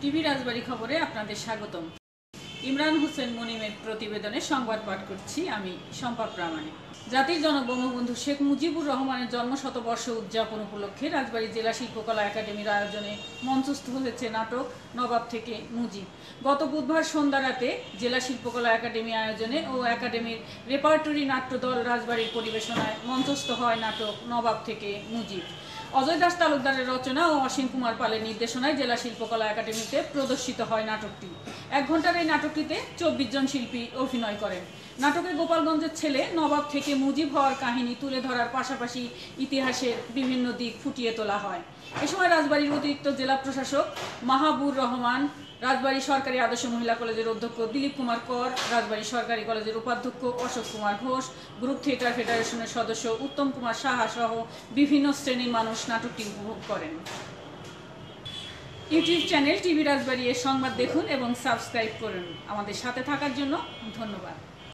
TV রাজবাড়ী খবরে আপনাদের স্বাগতম। ইমরান হোসেন মুনিমের প্রতিবেদনে সংবাদ পাঠ করছি আমি শম্পা প্রামাণিক। জাতির জনক বঙ্গবন্ধু শেখ মুজিবুর রহমানের জন্মশতবর্ষ উদযাপন উপলক্ষে রাজবাড়ী জেলা শিল্পকলা একাডেমির আয়োজনে মঞ্চস্থ হয়েছে নাটক নবাব থেকে মুজিব। গত বুধবার সন্ধ্যা রাতে জেলা শিল্পকলা একাডেমি আয়োজনে ও একাডেমির রেপার্টরি নাট্যদল রাজবাড়ীর পরিবেশনায় মঞ্চস্থ হয় নাটক নবাব থেকে মুজিব। অজয় দাস তালুকদারের রচনা ও অসীম কুমার পালের নির্দেশনায় জেলা শিল্পকলা একাডেমিতে প্রদর্শিত হয় নাটকটি। 1 ঘন্টার এই নাটকটিতে 24 জন শিল্পী অভিনয় করেন। নাটকে গোপালগঞ্জের ছেলে নবাব থেকে মুজিব হওয়ার কাহিনী তুলে ধরার পাশাপাশি ইতিহাসের বিভিন্ন দিক ফুটিয়ে তোলা হয়। এ সময় রাজবাড়ীর অতিরিক্ত জেলা প্রশাসক মাহাবুর রহমান, রাজবাড়ী সরকারি আদর্শ মহিলা কলেজের অধ্যক্ষ দিলীপ কুমার কর, রাজবাড়ী সরকারি কলেজের উপাধ্যক্ষ অশোক কুমার ঘোষ, গ্রুপ থিয়েটার ফেডারেশনের সদস্য উত্তম কুমার সাহা সহ বিভিন্ন শ্রেণীর মানুষ নাটকটি উপভোগ করেন। ইউটিউব চ্যানেল টিভি রাজবাড়ী এর সংবাদ দেখুন এবং সাবস্ক্রাইব করুন। আমাদের সাথে থাকার জন্য ধন্যবাদ।